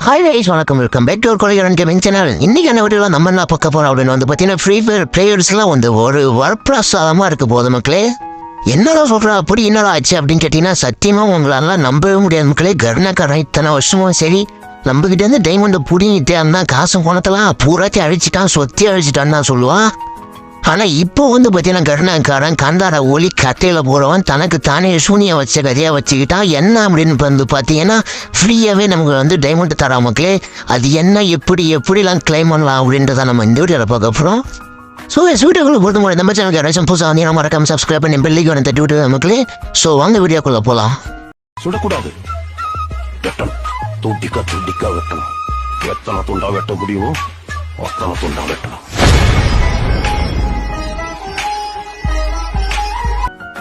Hi guys, வணக்கம். Welcome back to ஒரு கொலைகாரன் gaming channel. இன்னைக்கான வீடியோவில் நம்ம என்ன பார்க்க போகிறோம் அப்படின்னு வந்து பார்த்தீங்கன்னா, ஃப்ரீ ஃபயர் பிளேயர்ஸ்லாம் வந்து ஒரு வரப்பிரசாதமாக இருக்க போது மக்களே. என்னடா சொல்கிறா, அப்படி என்னடா ஆச்சு அப்படின்னு கேட்டிங்கன்னா, சத்தியமாக உங்களால நம்பவே முடியாது மக்களே. கருணாக்காரன் இத்தனை வருஷமும் சரி நம்மகிட்டேருந்து டைமண்டை பிடிங்கிட்டே இருந்தான், காசு பணத்தெல்லாம் பூராத்தி அழிச்சிட்டான், சொத்தி அழிச்சிட்டான்னு தான் சொல்லுவான். ஆனால் இப்போ வந்து பார்த்தீங்கன்னா கருணாக்காரன் கந்தார ஒலி கட்டையில் போகிறவன் தனக்கு தானே சூனியை வச்ச கதையாக வச்சுக்கிட்டான். என்ன அப்படின்னு வந்து பார்த்தீங்கன்னா, ஃப்ரீயாகவே நமக்கு வந்து டைமண்ட் தரா மக்களே. அது என்ன எப்படிலாம் கிளைம் பண்ணலாம் அப்படின்றத நம்ம இந்த வீடியோவில் பார்க்க போகிறோம். ஸோ வீடியோக்குள்ளே பொறுத்த மாதிரி நம்ம சேனலுக்கு யாராச்சும் புதுசாக வந்து மறக்காம சப்ஸ்கிரைப் பண்ணி பெல்லைக்கு வந்து தட்டி விட்டு மக்களே. ஸோ வாங்க வீடியோக்குள்ளே போகலாம். சுடக்கூடாது, வெட்டணும், துண்டிக்க வெட்டணும். எத்தனை துண்டா வெட்ட முடியுமோ அத்தனை துண்டா வெட்டணும்.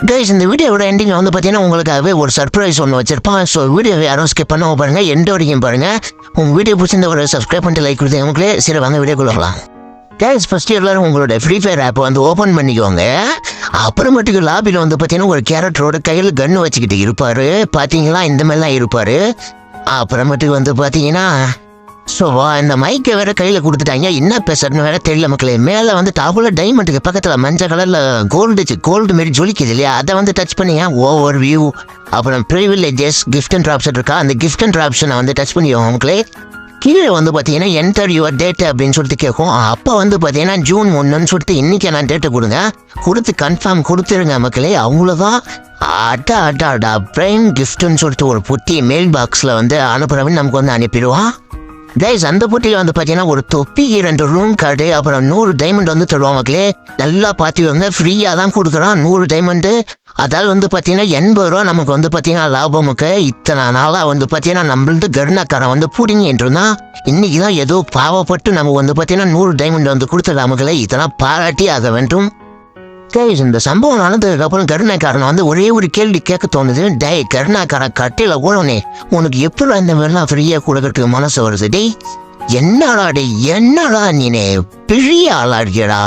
கைஸ், இந்த வீடியோவோட எண்டிங் வந்து பார்த்தீங்கன்னா உங்களுக்காகவே ஒரு சர்ப்ரைஸ் ஒன்று வச்சிருப்பான். ஸோ வீடியோவை யாரும் ஸ்கிப் பண்ண பாருங்கள், எண்ட் வரைக்கும் பாருங்கள். உங்கள் வீடியோ பிடிச்சிருந்த ஒரு சப்ஸ்கிரைப் பண்ணிட்டு லைக் கொடுத்து உங்களே. சரி வாங்க வீடியோக்குள்ள போகலாம். கைஸ், ஃபஸ்ட் எல்லாரும் உங்களோட ஃப்ரீ ஃபயர் ஆப்பை வந்து ஓப்பன் பண்ணிக்கோங்க. அப்புறமேட்டுக்கு லாபியில் வந்து பார்த்தீங்கன்னா ஒரு கேரக்டரோட கையில் கன்று வச்சுக்கிட்டு இருப்பார். பார்த்தீங்களா, இந்த மாதிரிலாம் இருப்பார். அப்புறமேட்டுக்கு வந்து பார்த்தீங்கன்னா ஸோ இந்த மைக்கை வேற கையில் கொடுத்துட்டாங்க. என்ன பேசுறதுன்னு வேற தெரியல மக்களே. மேலே வந்து டாப்புல டைமண்டுக்கு பக்கத்தில் மஞ்சள் கலரில் கோல்டு மாரி ஜொலிக்குது இல்லையா, அதை வந்து டச் பண்ணியா ஓவர் வியூ. அப்புறம் ப்ரிவிலேஜஸ் கிஃப்ட் அண்ட் ஆப்ஷன் இருக்கா, அந்த கிஃப்ட் அண்ட் ஆப்ஷனை வந்து டச் பண்ணிடுவோம் மக்களே. கீழே வந்து பார்த்தீங்கன்னா என்டர் யுவர் டேட் அப்படின்னு சொல்லிட்டு கேட்கும். அப்போ வந்து பார்த்தீங்கன்னா June 1ன்னு சொல்லிட்டு இன்றைக்கி நான் டேட்டை கொடுத்து கன்ஃபார்ம் கொடுத்துருங்க மக்களே. அவ்வளோதான். அட்டா பிரைம் கிஃப்ட்டுன்னு சொல்லிட்டு ஒரு புட்டி மெயில் பாக்ஸில் வந்து அனுப்புகிறவன் நமக்கு வந்து அனுப்பிடுவான். கைஸ், அந்த போட்டியில் வந்து பார்த்தீங்கன்னா ஒரு தொப்பி, 2 ரூம் கார்டு, அப்புறம் 100 டைமண்ட் வந்து தருவான் மக்களே. நல்லா பார்த்துக்கோங்க, ஃப்ரீயாக தான் கொடுக்குறான் 100 டைமண்டு. அதாவது வந்து பார்த்தீங்கன்னா 80 ரூபா நமக்கு வந்து பார்த்தீங்கன்னா லாபமுக்கு. இத்தனை நாளாக வந்து பார்த்தீங்கன்னா நம்மளது கருணாக்காரன் வந்து பிடிங்கிட்டு இருந்தான். இன்னைக்கு தான் ஏதோ பாவப்பட்டு நம்ம வந்து பார்த்தீங்கன்னா 100 டைமண்ட் வந்து கொடுத்துடலாம் மக்களே. இதெல்லாம் பாராட்டி ஆக வேண்டும். கைஸ், இந்த சம்பவம் நடந்ததுக்கப்புறம் கருணாக்காரன் வந்து ஒரே ஒரு கேள்வி கேட்க தோணுது. டேய் கருணாக்காரன், கட்டையில் ஓடனே உனக்கு எப்படி இந்த மாதிரிலாம் ஃப்ரீயாக கொடுக்கறதுக்கு மனசு வருது? டேய் என்னடா நீனே பெரிய ஆளாடியடா.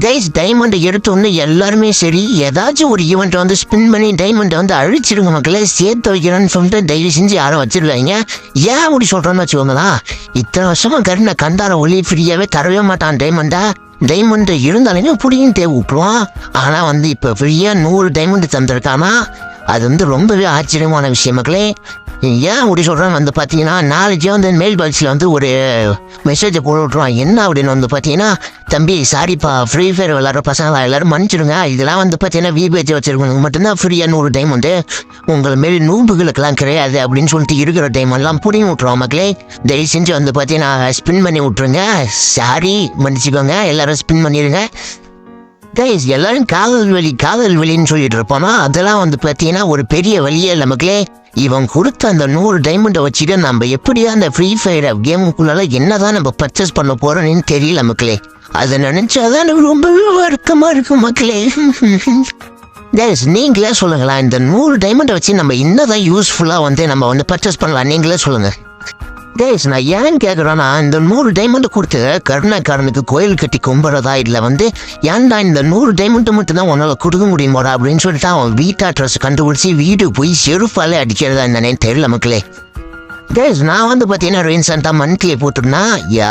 கைஸ், டைமண்டை எடுத்தோன்னு எல்லாருமே சரி ஏதாச்சும் ஒரு ஈவெண்ட்டை வந்து ஸ்பின் பண்ணி டைமண்டை வந்து அழிச்சிருங்க மக்களே. சேர்த்து வைக்கிறேன்னு சொல்லிட்டு தயவு செஞ்சு யாரும் வச்சிருக்காங்க. ஏன் அப்படி சொல்கிறேன்னு வச்சுக்கோங்களா, இத்தனை வருஷமாக கருணை கந்தார ஒளி ஃப்ரீயாகவே தரவே மாட்டான் டைமண்டு இருந்தாலுமே புடியும் விட்டுருவான். ஆனால் வந்து இப்போ ஃப்ரீயாக 100 டைமண்டு தந்திருக்கானா, அது வந்து ரொம்பவே ஆச்சரியமான விஷயம் மக்களே. ஏன் அப்படி சொல்கிறேன்னு வந்து பார்த்தீங்கன்னா, நாளைக்கே வந்து மெயில் பாக்ஸில் வந்து ஒரு மெசேஜை போட்டு விட்ருவான். என்ன அப்படின்னு வந்து பார்த்தீங்கன்னா, தம்பி சாரிப்பா, ஃப்ரீ ஃபயர் விளாட்ற பசங்களா எல்லோரும் மன்னிச்சிடுங்க. இதெல்லாம் வந்து பார்த்தீங்கன்னா விபேஜ் வச்சுருக்கவங்க மட்டும்தான் ஃப்ரீயாக 100 டைமண்டு, உங்கள் மாரி நூம்புகளுக்கெல்லாம் கிடையாது அப்படின்னு சொல்லிட்டு இருக்கிற டைமெல்லாம் புடிங்கி விட்ருவோம் மக்களே. தயவு செஞ்சு வந்து பார்த்தீங்கன்னா ஸ்பின் பண்ணி விட்ருங்க. சாரி, மன்னிச்சிக்கோங்க, எல்லோரும் ஸ்பின் பண்ணிடுங்க. கைஸ், எல்லாரும் காதல் வலின்னு சொல்லிட்டு இருப்போம்னா, அதெல்லாம் வந்து பார்த்தீங்கன்னா ஒரு பெரிய வழியே இல்லை மக்களே. இவன் கொடுத்த அந்த 100 டைமண்டை வச்சுட்டு நம்ம எப்படியா அந்த ஃப்ரீ ஃபயர் கேமுக்குள்ளால என்னதான் நம்ம பர்ச்சேஸ் பண்ண போறோம்னு தெரியல மக்களே. அதை நினைச்சாதான் எனக்கு ரொம்பவே வருத்தமா இருக்கும் மக்களே. கைஸ், நீங்களே சொல்லுங்களா, இந்த 100 டைமண்டை வச்சு நம்ம என்னதான் யூஸ்ஃபுல்லாக வந்து நம்ம வந்து பர்ச்சேஸ் பண்ணலாம், நீங்களே சொல்லுங்க. கைஸ், நான் ஏன் கேட்குறேன்னா, இந்த 100 டைமண்ட் கொடுத்து கருணாக்காரனுக்கு கோயில் கட்டி கும்பிட்றதா இல்லை வந்து ஏன்டா இந்த 100 டைமண்ட் மட்டும் தான் உன்னால் கொடுக்க முடியுமோடா அப்படின்னு சொல்லிட்டு அவன் வீட்டு அட்ரஸ் கண்டுபிடிச்சி வீடு போய் செருப்பாலே அடிக்கிறதா என்னன்னே தெரியல மக்களே. கைஸ், நான் வந்து பார்த்தீங்கன்னா ரீசெண்டாக மந்த்லி போட்டுருந்தா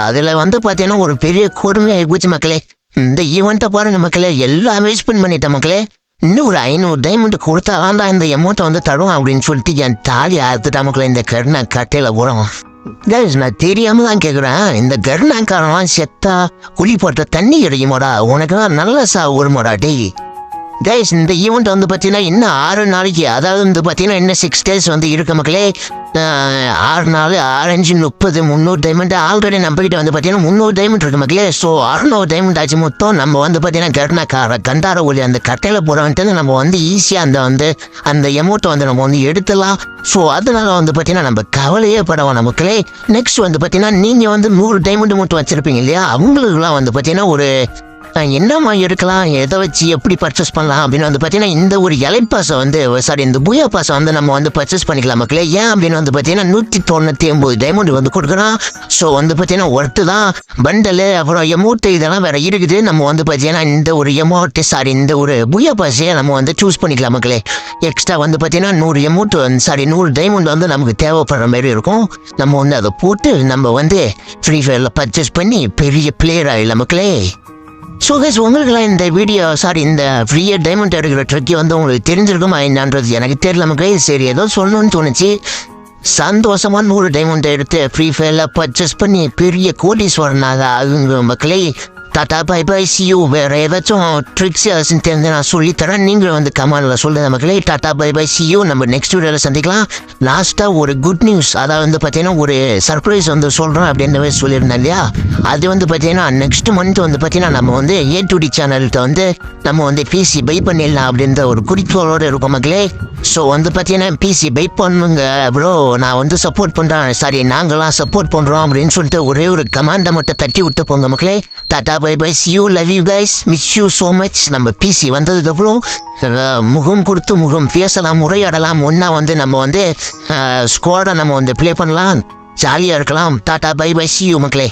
அதில் வந்து பார்த்தீங்கன்னா ஒரு பெரிய கொடுமையாக போச்சு மக்களே. இந்த ஈவெண்ட்டை பாருங்க மக்களே, எல்லாமே ஸ்பெண்ட் பண்ணிட்டேன் மக்களே. இன்னும் ஒரு 500 டைமண்ட் கொடுத்தா தான் இந்த அமௌண்ட்டை வந்து தருவோம் அப்படின்னு சொல்லிட்டு என் தாலி அறுத்துட்டா மக்களே இந்த கருணா கட்டையில் போகிறோம். கைஸ், நான் தெரியாம தான் கேட்குறேன், இந்த கருணாக்காரன்லாம் செத்தா குழி போட்ட தண்ணி கிடைக்குமோடா, உனக்குலாம் நல்ல வருமோடா டேய். கைஸ், இந்த ஈவெண்ட் வந்து பார்த்தீங்கன்னா இன்னும் 6 நாளைக்கு, அதாவது வந்து பார்த்தீங்கன்னா இன்னும் 6 days வந்து இருக்க மக்களே. 6 நாள் 6 5 30 300 டைமண்ட். ஆல்ரெடி நம்மகிட்ட வந்து பார்த்தீங்கன்னா 300 டைமண்ட் இருக்கு மக்களே. ஸோ 600 டைமண்ட் ஆச்சு மொத்தம். நம்ம வந்து பார்த்தீங்கன்னா கண்டார ஒளி அந்த கட்டையில் போகிறவன்ட்டு நம்ம வந்து ஈஸியாக அந்த எமௌண்ட்டை வந்து நம்ம வந்து எடுத்துடலாம். ஸோ அதனால வந்து பார்த்தீங்கன்னா நம்ம கவலையே படவோம் நமக்குள்ளே. நெக்ஸ்ட் வந்து பார்த்தீங்கன்னா நீங்கள் வந்து 100 டைமண்ட் மட்டும் வச்சுருப்பீங்க இல்லையா, அவங்களுக்குலாம் வந்து பார்த்தீங்கன்னா ஒரு என்னம்மா இருக்கலாம், எதை வச்சு எப்படி பர்ச்சேஸ் பண்ணலாம் அப்படின்னு வந்து பார்த்தீங்கன்னா இந்த ஒரு எலைட் பாஸை வந்து இந்த பூயா பாஸை வந்து நம்ம வந்து பர்ச்சேஸ் பண்ணிக்கலாம் மக்களே. ஏன் அப்படின்னு வந்து பார்த்தீங்கன்னா 199 டைமண்ட் வந்து கொடுக்குறோம். ஸோ வந்து பார்த்தீங்கன்னா ஒர்த்து தான். பண்டலு அப்புறம் எமௌண்ட் இதெல்லாம் வேற இருக்குது. நம்ம வந்து பார்த்தீங்கன்னா இந்த ஒரு எமௌண்ட் இந்த ஒரு பூயா பாஸையே நம்ம வந்து சூஸ் பண்ணிக்கலாம் மக்களே. எக்ஸ்ட்ரா வந்து பார்த்தீங்கன்னா 100 எமௌண்ட் 100 டைமண்ட் வந்து நமக்கு தேவைப்படுற மாதிரி இருக்கும். நம்ம வந்து அதை போட்டு நம்ம வந்து ஃப்ரீ ஃபயரில் பர்ச்சேஸ் பண்ணி பெரிய பிளேயர் ஆகிடலாம் மக்களே. ஸோ கைஸ் உங்களுக்குலாம் இந்த வீடியோ இந்த ஃப்ரீயாக டைமண்ட் எடுக்கிற ட்ரிக்கி வந்து உங்களுக்கு தெரிஞ்சிருக்குமா என்னன்றது எனக்கு தெரியல மக்களே. சரி ஏதோ சொல்லணும்னு தோணுச்சு. சந்தோஷமா 100 டைமண்ட் எடுத்து ஃப்ரீ ஃபயரில் பர்ச்சேஸ் பண்ணி பெரிய கோடீஸ்வரனாக ஆகுங்க மக்களே. Tata bye bye see you. வேறு ஏதாச்சும் ட்ரிக்ஸ் ஏதாச்சும் தெரிஞ்சு நான் சொல்லித்தரேன். நீங்களும் வந்து கமெண்டில் சொல்லுங்கள் மக்களே. Tata bye bye see you. நம்ம நெக்ஸ்ட் வீடியோவில் சந்திக்கலாம். லாஸ்ட்டாக ஒரு குட் நியூஸ், அதாவது வந்து பார்த்தீங்கன்னா ஒரு சர்ப்ரைஸ் வந்து சொல்கிறோம் அப்படின்ற சொல்லியிருந்தேன் இல்லையா. அது வந்து பார்த்தீங்கன்னா நெக்ஸ்ட் மந்த் வந்து பார்த்தீங்கன்னா நம்ம வந்து A2D சேனல்கிட்ட வந்து நம்ம வந்து பிசி பை பண்ணிடலாம் அப்படின்ற ஒரு குறிக்கோளோடு இருக்கும் மக்களே. ஸோ வந்து பார்த்தீங்கன்னா பிசி பை பண்ணுங்க ப்ரோ, நான் வந்து சப்போர்ட் பண்ணுறேன், நாங்களாம் சப்போர்ட் பண்ணுறோம் அப்படின்னு சொல்லிட்டு ஒரே ஒரு கமாண்டை மட்டும் தட்டி விட்டு போங்க மக்களே. Tata bye bye see you, love you guys, miss you so much. நம்ம பிசி வந்ததுக்கப்புறம் முகம் கொடுத்து முகம் பேசலாம், உரையாடலாம், ஒன்றா வந்து நம்ம வந்து ஸ்குவாடை நம்ம வந்து ப்ளே பண்ணலாம், ஜாலியாக இருக்கலாம். Tata bye bye see you மக்களே.